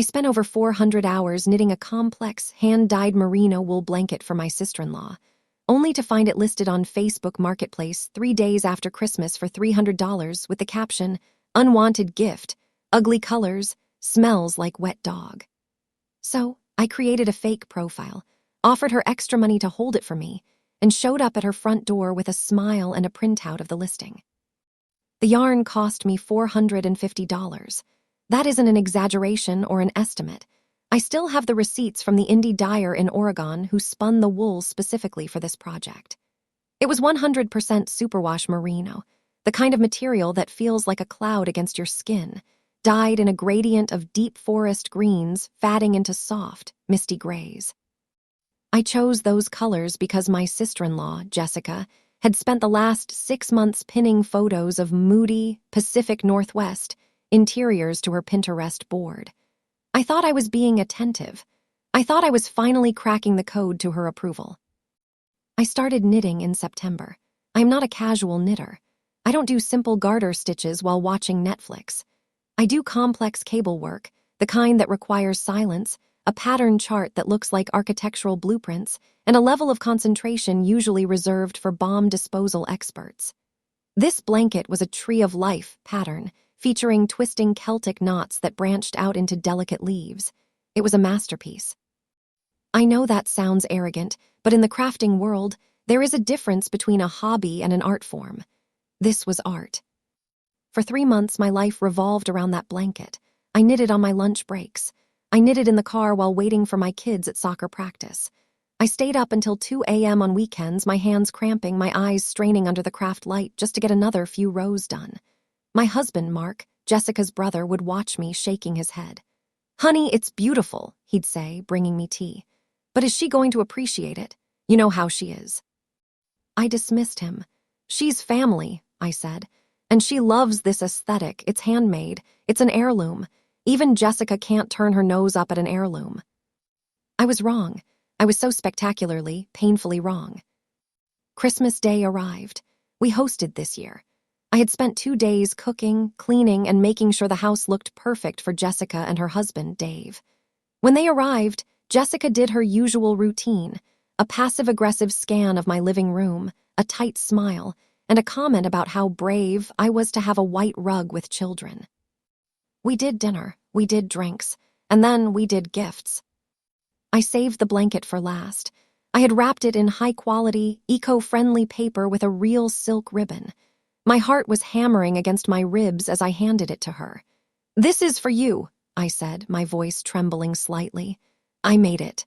I spent over 400 hours knitting a complex, hand-dyed merino wool blanket for my sister-in-law, only to find it listed on Facebook Marketplace 3 days after Christmas for $300 with the caption, "Unwanted gift, ugly colors, smells like wet dog." So, I created a fake profile, offered her extra money to hold it for me, and showed up at her front door with a smile and a printout of the listing. The yarn cost me $450. That isn't an exaggeration or an estimate. I still have the receipts from the indie dyer in Oregon who spun the wool specifically for this project. It was 100% superwash merino, the kind of material that feels like a cloud against your skin, dyed in a gradient of deep forest greens fatting into soft, misty grays. I chose those colors because my sister-in-law, Jessica, had spent the last 6 months pinning photos of moody, Pacific Northwest interiors to her Pinterest board. I thought I was being attentive. I thought I was finally cracking the code to her approval. I started knitting in September. I am not a casual knitter. I don't do simple garter stitches while watching Netflix. I do complex cable work, the kind that requires silence, a pattern chart that looks like architectural blueprints, and a level of concentration usually reserved for bomb disposal experts. This blanket was a tree of life pattern, featuring twisting Celtic knots that branched out into delicate leaves. It was a masterpiece. I know that sounds arrogant, but in the crafting world, there is a difference between a hobby and an art form. This was art. For 3 months, my life revolved around that blanket. I knitted on my lunch breaks. I knitted in the car while waiting for my kids at soccer practice. I stayed up until 2 a.m. on weekends, my hands cramping, my eyes straining under the craft light just to get another few rows done. My husband, Mark, Jessica's brother, would watch me shaking his head. "Honey, it's beautiful," he'd say, bringing me tea. "But is she going to appreciate it? You know how she is." I dismissed him. "She's family," I said, "and she loves this aesthetic. It's handmade. It's an heirloom. Even Jessica can't turn her nose up at an heirloom." I was wrong. I was so spectacularly, painfully wrong. Christmas Day arrived. We hosted this year. I had spent 2 days cooking, cleaning, and making sure the house looked perfect for Jessica and her husband, Dave. When they arrived, Jessica did her usual routine, a passive-aggressive scan of my living room, a tight smile, and a comment about how brave I was to have a white rug with children. We did dinner, we did drinks, and then we did gifts. I saved the blanket for last. I had wrapped it in high-quality, eco-friendly paper with a real silk ribbon. My heart was hammering against my ribs as I handed it to her. "This is for you," I said, my voice trembling slightly. "I made it."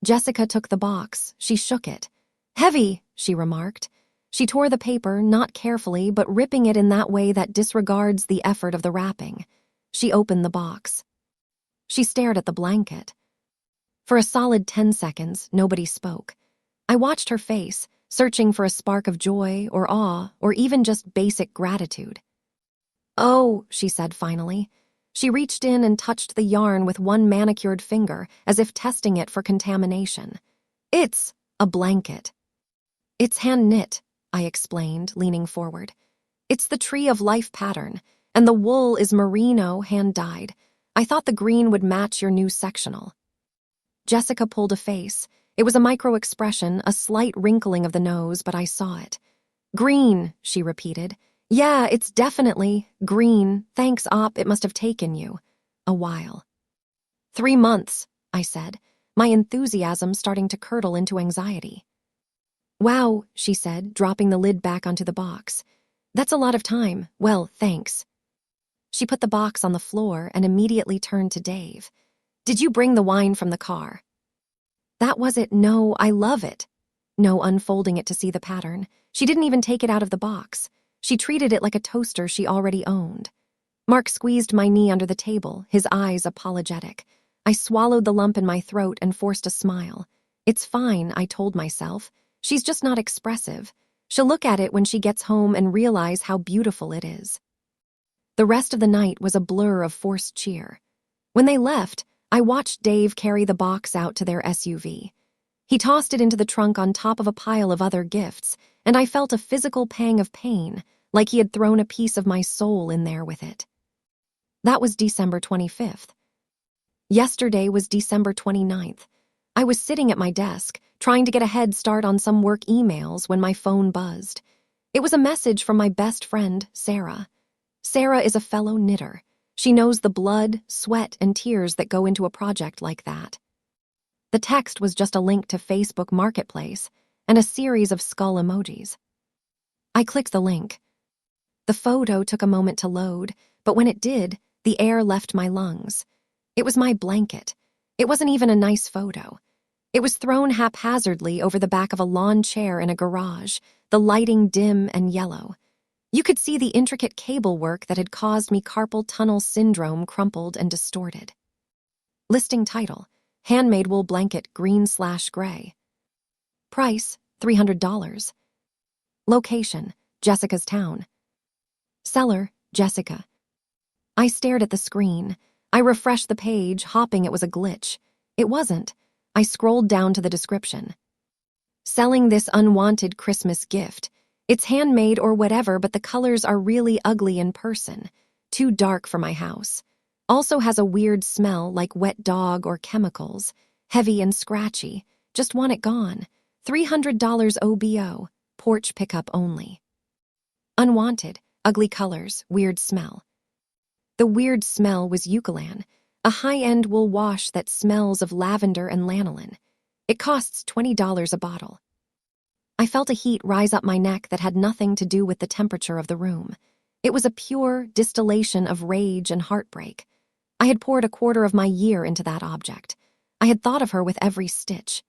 Jessica took the box. She shook it. "Heavy," she remarked. She tore the paper, not carefully, but ripping it in that way that disregards the effort of the wrapping. She opened the box. She stared at the blanket. For a solid 10 seconds, nobody spoke. I watched her face, searching for a spark of joy or awe or even just basic gratitude. "Oh," she said finally. She reached in and touched the yarn with one manicured finger, as if testing it for contamination. "It's a blanket." "It's hand-knit," I explained, leaning forward. "It's the tree of life pattern, and the wool is merino hand-dyed. I thought the green would match your new sectional." Jessica pulled a face. It was a micro-expression, a slight wrinkling of the nose, but I saw it. "Green," she repeated. "Yeah, it's definitely green. Thanks, Op, it must have taken you a while." 3 months, I said, my enthusiasm starting to curdle into anxiety. "Wow," she said, dropping the lid back onto the box. "That's a lot of time. Well, thanks." She put the box on the floor and immediately turned to Dave. "Did you bring the wine from the car?" "That was it. No, I love it." No, unfolding it to see the pattern. She didn't even take it out of the box. She treated it like a toaster she already owned. Mark squeezed my knee under the table, his eyes apologetic. I swallowed the lump in my throat and forced a smile. "It's fine," I told myself. "She's just not expressive. She'll look at it when she gets home and realize how beautiful it is." The rest of the night was a blur of forced cheer. When they left, I watched Dave carry the box out to their SUV. He tossed it into the trunk on top of a pile of other gifts, and I felt a physical pang of pain, like he had thrown a piece of my soul in there with it. That was December 25th. Yesterday was December 29th. I was sitting at my desk, trying to get a head start on some work emails when my phone buzzed. It was a message from my best friend, Sarah. Sarah is a fellow knitter. She knows the blood, sweat, and tears that go into a project like that. The text was just a link to Facebook Marketplace and a series of skull emojis. I clicked the link. The photo took a moment to load, but when it did, the air left my lungs. It was my blanket. It wasn't even a nice photo. It was thrown haphazardly over the back of a lawn chair in a garage, the lighting dim and yellow. You could see the intricate cable work that had caused me carpal tunnel syndrome crumpled and distorted. Listing title: handmade wool blanket, green/gray. Price: $300. Location: Jessica's town. Seller: Jessica. I stared at the screen. I refreshed the page, hoping it was a glitch. It wasn't. I scrolled down to the description. Selling this unwanted Christmas gift. It's handmade or whatever, but the colors are really ugly in person. Too dark for my house. Also has a weird smell like wet dog or chemicals. Heavy and scratchy. Just want it gone. $300 OBO. Porch pickup only. Unwanted. Ugly colors. Weird smell. The weird smell was eucalan, a high-end wool wash that smells of lavender and lanolin. It costs $20 a bottle. I felt a heat rise up my neck that had nothing to do with the temperature of the room. It was a pure distillation of rage and heartbreak. I had poured a quarter of my year into that object. I had thought of her with every stitch.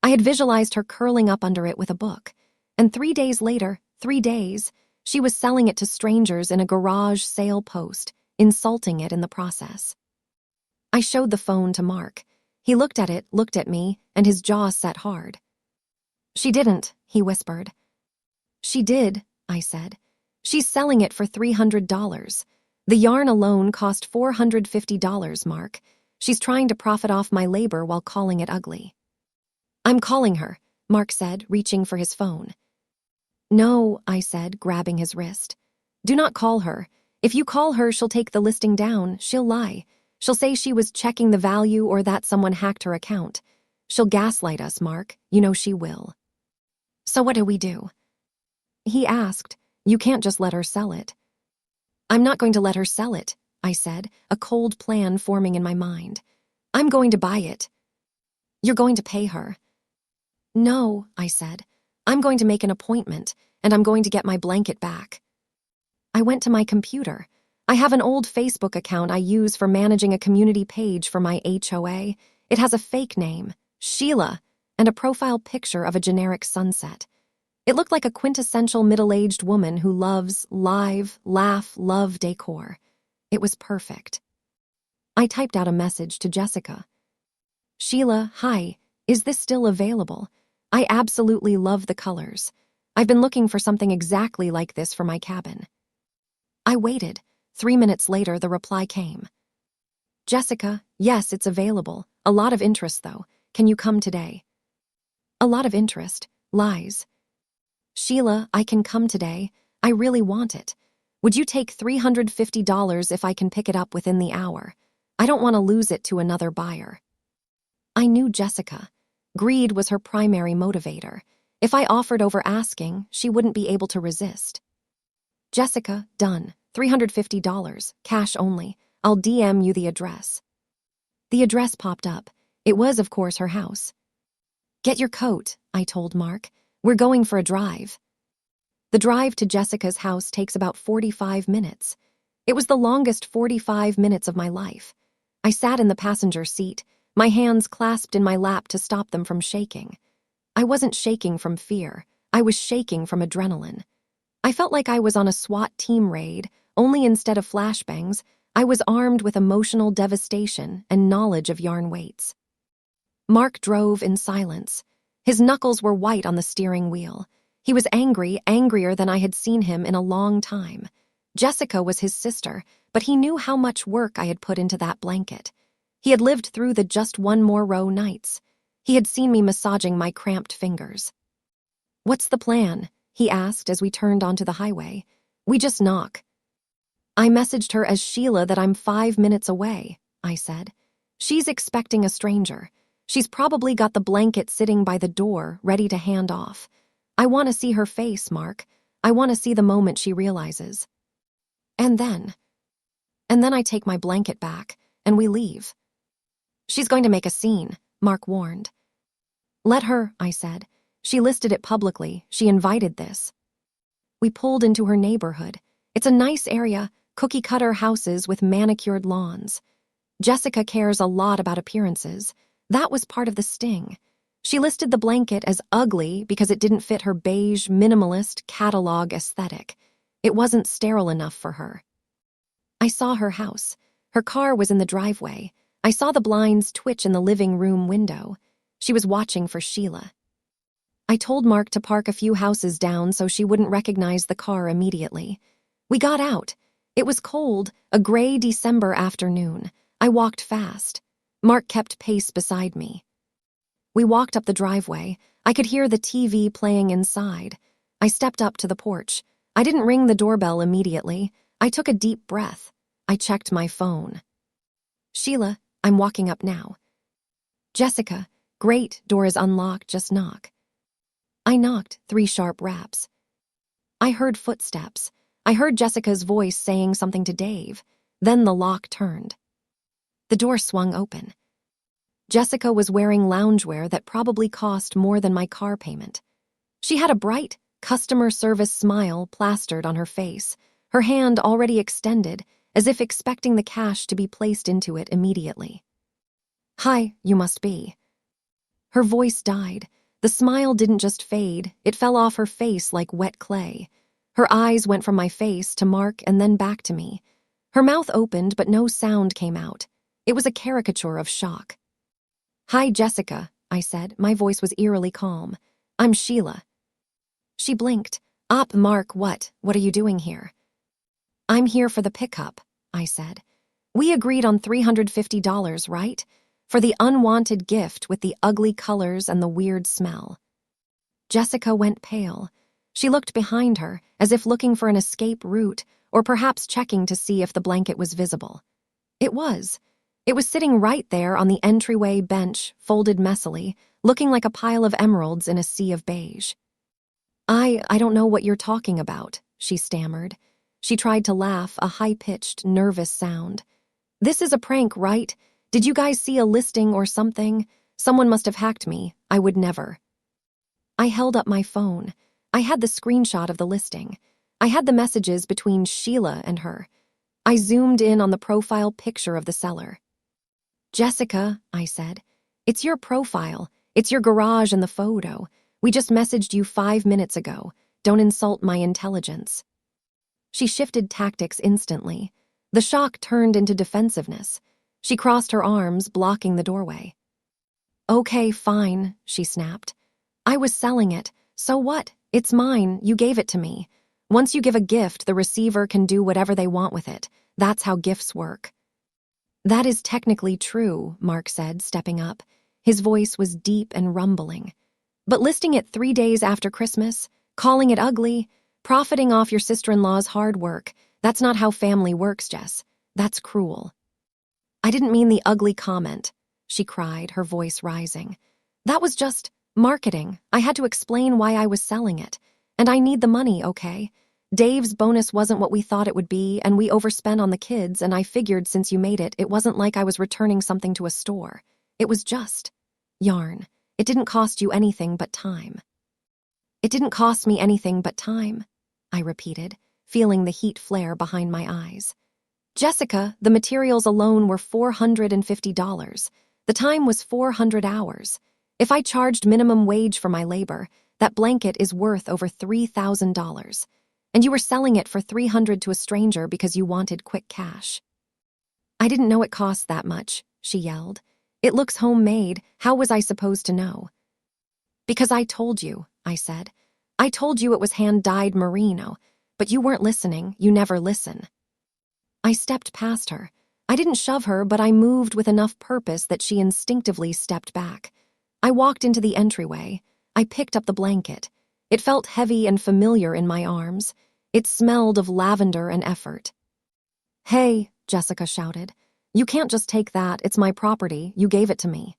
I had visualized her curling up under it with a book. And 3 days later, 3 days, she was selling it to strangers in a garage sale post, insulting it in the process. I showed the phone to Mark. He looked at it, looked at me, and his jaw set hard. "She didn't," he whispered. "She did," I said. "She's selling it for $300. The yarn alone cost $450, Mark. She's trying to profit off my labor while calling it ugly." "I'm calling her," Mark said, reaching for his phone. "No," I said, grabbing his wrist. "Do not call her. If you call her, she'll take the listing down. She'll lie. She'll say she was checking the value or that someone hacked her account. She'll gaslight us, Mark. You know she will." "So what do we do?" He asked. "You can't just let her sell it." "I'm not going to let her sell it," I said, a cold plan forming in my mind. "I'm going to buy it." "You're going to pay her." "No," I said. "I'm going to make an appointment, and I'm going to get my blanket back." I went to my computer. I have an old Facebook account I use for managing a community page for my HOA. It has a fake name, Sheila, and a profile picture of a generic sunset. It looked like a quintessential middle-aged woman who loves live, laugh, love decor. It was perfect. I typed out a message to Jessica. "Sheila, hi, is this still available? I absolutely love the colors. I've been looking for something exactly like this for my cabin." I waited. 3 minutes later, the reply came. "Jessica, yes, it's available. A lot of interest, though. Can you come today?" A lot of interest. Lies. "Sheila, I can come today. I really want it. Would you take $350 if I can pick it up within the hour? I don't want to lose it to another buyer." I knew Jessica. Greed was her primary motivator. If I offered over asking, she wouldn't be able to resist. "Jessica, done. $350, cash only. I'll DM you the address." The address popped up. It was, of course, her house. "Get your coat," I told Mark. "We're going for a drive." The drive to Jessica's house takes about 45 minutes. It was the longest 45 minutes of my life. I sat in the passenger seat, my hands clasped in my lap to stop them from shaking. I wasn't shaking from fear. I was shaking from adrenaline. I felt like I was on a SWAT team raid, only instead of flashbangs, I was armed with emotional devastation and knowledge of yarn weights. Mark drove in silence. His knuckles were white on the steering wheel. He was angry, angrier than I had seen him in a long time. Jessica was his sister, but he knew how much work I had put into that blanket. He had lived through the just one more row nights. He had seen me massaging my cramped fingers. "What's the plan?" he asked as we turned onto the highway. "We just knock." I messaged her as Sheila that I'm 5 minutes away, I said. She's expecting a stranger. She's probably got the blanket sitting by the door, ready to hand off. I want to see her face, Mark. I want to see the moment she realizes. And then I take my blanket back, and we leave. She's going to make a scene, Mark warned. Let her, I said. She listed it publicly. She invited this. We pulled into her neighborhood. It's a nice area, cookie-cutter houses with manicured lawns. Jessica cares a lot about appearances. That was part of the sting. She listed the blanket as ugly because it didn't fit her beige, minimalist catalog aesthetic. It wasn't sterile enough for her. I saw her house. Her car was in the driveway. I saw the blinds twitch in the living room window. She was watching for Sheila. I told Mark to park a few houses down so she wouldn't recognize the car immediately. We got out. It was cold, a gray December afternoon. I walked fast. Mark kept pace beside me. We walked up the driveway. I could hear the TV playing inside. I stepped up to the porch. I didn't ring the doorbell immediately. I took a deep breath. I checked my phone. Sheila, I'm walking up now. Jessica, great, door is unlocked, just knock. I knocked, 3 sharp raps. I heard footsteps. I heard Jessica's voice saying something to Dave. Then the lock turned. The door swung open. Jessica was wearing loungewear that probably cost more than my car payment. She had a bright, customer service smile plastered on her face, her hand already extended, as if expecting the cash to be placed into it immediately. Hi, you must be. Her voice died. The smile didn't just fade, it fell off her face like wet clay. Her eyes went from my face to Mark and then back to me. Her mouth opened, but no sound came out. It was a caricature of shock. Hi, Jessica, I said. My voice was eerily calm. I'm Sheila. She blinked. Mark, what? What are you doing here? I'm here for the pickup, I said. We agreed on $350, right? For the unwanted gift with the ugly colors and the weird smell. Jessica went pale. She looked behind her, as if looking for an escape route, or perhaps checking to see if the blanket was visible. It was. It was sitting right there on the entryway bench, folded messily, looking like a pile of emeralds in a sea of beige. I don't know what you're talking about, she stammered. She tried to laugh, a high-pitched, nervous sound. This is a prank, right? Did you guys see a listing or something? Someone must have hacked me. I would never. I held up my phone. I had the screenshot of the listing. I had the messages between Sheila and her. I zoomed in on the profile picture of the seller. Jessica, I said, it's your profile. It's your garage and the photo. We just messaged you 5 minutes ago. Don't insult my intelligence. She shifted tactics instantly. The shock turned into defensiveness. She crossed her arms, blocking the doorway. Okay, fine, she snapped. I was selling it. So what? It's mine. You gave it to me. Once you give a gift, the receiver can do whatever they want with it. That's how gifts work. That is technically true, Mark said, stepping up. His voice was deep and rumbling. But listing it 3 days after Christmas, calling it ugly, profiting off your sister-in-law's hard work, that's not how family works, Jess. That's cruel. I didn't mean the ugly comment, she cried, her voice rising. That was just marketing. I had to explain why I was selling it. And I need the money, okay? Dave's bonus wasn't what we thought it would be, and we overspent on the kids, and I figured since you made it, it wasn't like I was returning something to a store. It was just yarn. It didn't cost you anything but time. It didn't cost me anything but time, I repeated, feeling the heat flare behind my eyes. Jessica, the materials alone were $450. The time was 400 hours. If I charged minimum wage for my labor, that blanket is worth over $3,000. And you were selling it for $300 to a stranger because you wanted quick cash. I didn't know it cost that much, she yelled. It looks homemade. How was I supposed to know? Because I told you, I said. I told you it was hand-dyed merino, but you weren't listening. You never listen. I stepped past her. I didn't shove her, but I moved with enough purpose that she instinctively stepped back. I walked into the entryway. I picked up the blanket. It felt heavy and familiar in my arms. It smelled of lavender and effort. Hey, Jessica shouted. You can't just take that, it's my property, you gave it to me.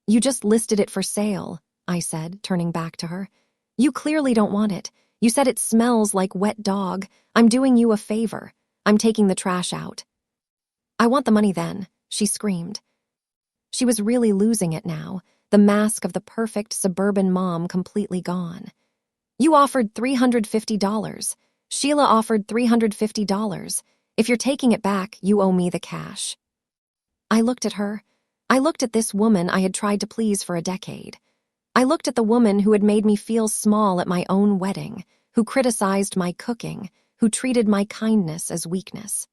You just listed it for sale, I said, turning back to her. You clearly don't want it. You said it smells like wet dog. I'm doing you a favor. I'm taking the trash out. I want the money then, she screamed. She was really losing it now, the mask of the perfect suburban mom completely gone. You offered $350. Sheila offered $350. If you're taking it back, you owe me the cash. I looked at her. I looked at this woman I had tried to please for a decade. I looked at the woman who had made me feel small at my own wedding, who criticized my cooking, who treated my kindness as weakness.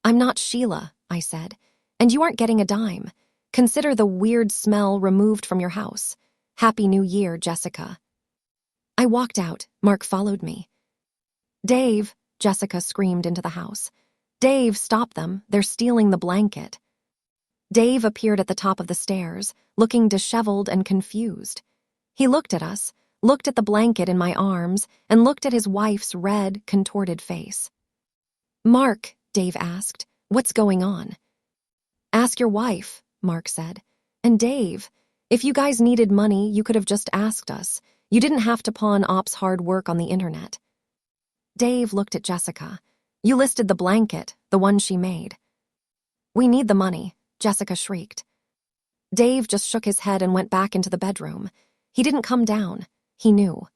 I'm not Sheila, I said, and you aren't getting a dime. Consider the weird smell removed from your house. Happy New Year, Jessica. I walked out. Mark followed me. Dave, Jessica screamed into the house. Dave, stop them. They're stealing the blanket. Dave appeared at the top of the stairs, looking disheveled and confused. He looked at us, looked at the blanket in my arms, and looked at his wife's red, contorted face. Mark, Dave asked, what's going on? Ask your wife, Mark said. And Dave, if you guys needed money, you could have just asked us. You didn't have to pawn Op's hard work on the internet. Dave looked at Jessica. You listed the blanket, the one she made. We need the money, Jessica shrieked. Dave just shook his head and went back into the bedroom. He didn't come down. He knew.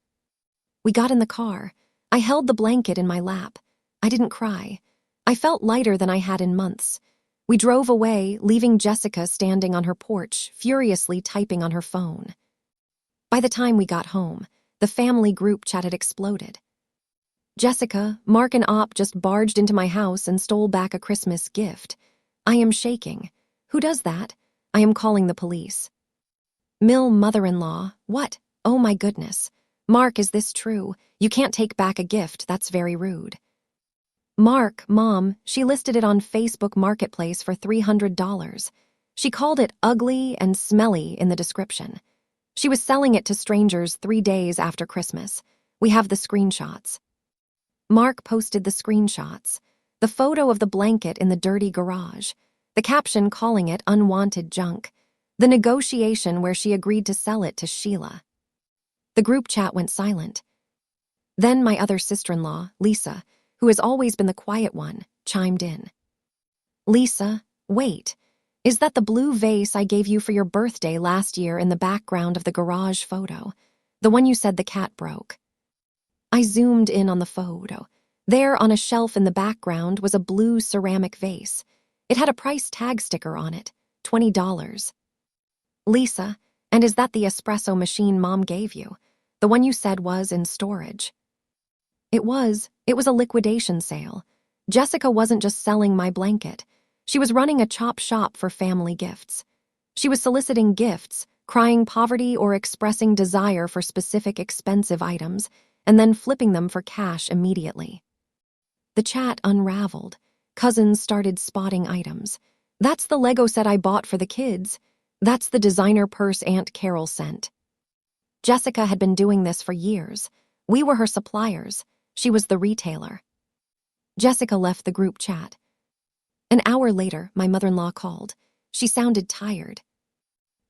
We got in the car. I held the blanket in my lap. I didn't cry. I felt lighter than I had in months. We drove away, leaving Jessica standing on her porch, furiously typing on her phone. By the time we got home, the family group chat had exploded. Jessica, Mark and Op just barged into my house and stole back a Christmas gift. I am shaking. Who does that? I am calling the police. Mill mother-in-law, what? Oh my goodness. Mark, is this true? You can't take back a gift, that's very rude. Mark, Mom, she listed it on Facebook Marketplace for $300. She called it ugly and smelly in the description. She was selling it to strangers 3 days after Christmas. We have the screenshots. Mark posted the screenshots. The photo of the blanket in the dirty garage. The caption calling it unwanted junk. The negotiation where she agreed to sell it to Sheila. The group chat went silent. Then my other sister-in-law, Lisa, who has always been the quiet one, chimed in. Lisa, wait. Is that the blue vase I gave you for your birthday last year in the background of the garage photo? The one you said the cat broke? I zoomed in on the photo. There on a shelf in the background was a blue ceramic vase. It had a price tag sticker on it, $20. Lisa, and is that the espresso machine Mom gave you? The one you said was in storage? It was a liquidation sale. Jessica wasn't just selling my blanket. She was running a chop shop for family gifts. She was soliciting gifts, crying poverty or expressing desire for specific expensive items, and then flipping them for cash immediately. The chat unraveled. Cousins started spotting items. That's the Lego set I bought for the kids. That's the designer purse Aunt Carol sent. Jessica had been doing this for years. We were her suppliers. She was the retailer. Jessica left the group chat. An hour later, my mother-in-law called. She sounded tired.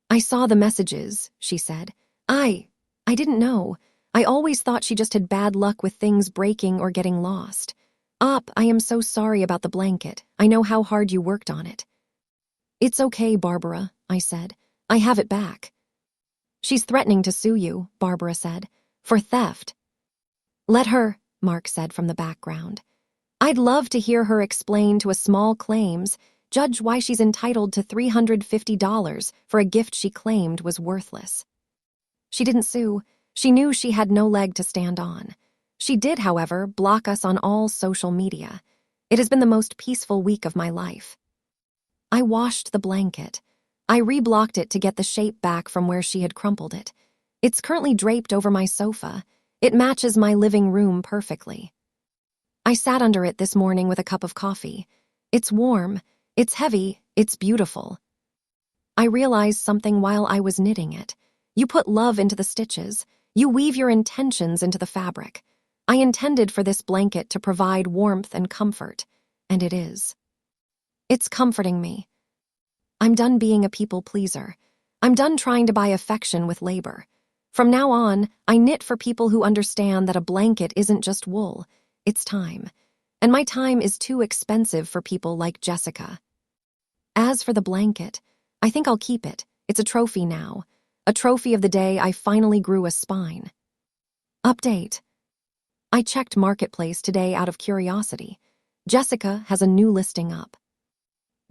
I saw the messages, she said. I didn't know. I always thought she just had bad luck with things breaking or getting lost. Op, I am so sorry about the blanket. I know how hard you worked on it. It's okay, Barbara, I said. I have it back. She's threatening to sue you, Barbara said, for theft. Let her, Mark said from the background. I'd love to hear her explain to a small claims judge why she's entitled to $350 for a gift she claimed was worthless. She didn't sue. She knew she had no leg to stand on. She did, however, block us on all social media. It has been the most peaceful week of my life. I washed the blanket. I reblocked it to get the shape back from where she had crumpled it. It's currently draped over my sofa. It matches my living room perfectly. I sat under it this morning with a cup of coffee. It's warm, it's heavy, it's beautiful. I realized something while I was knitting it. You put love into the stitches. You weave your intentions into the fabric. I intended for this blanket to provide warmth and comfort, and it is. It's comforting me. I'm done being a people pleaser. I'm done trying to buy affection with labor. From now on, I knit for people who understand that a blanket isn't just wool, it's time. And my time is too expensive for people like Jessica. As for the blanket, I think I'll keep it. It's a trophy now. A trophy of the day I finally grew a spine. Update. I checked Marketplace today out of curiosity. Jessica has a new listing up.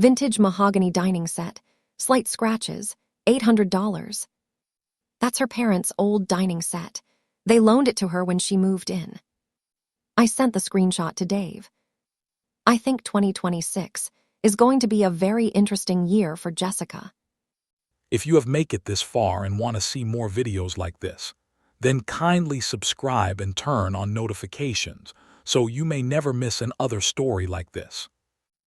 Vintage mahogany dining set, slight scratches, $800. That's her parents' old dining set. They loaned it to her when she moved in. I sent the screenshot to Dave. I think 2026 is going to be a very interesting year for Jessica. If you have made it this far and want to see more videos like this, then kindly subscribe and turn on notifications so you may never miss another story like this.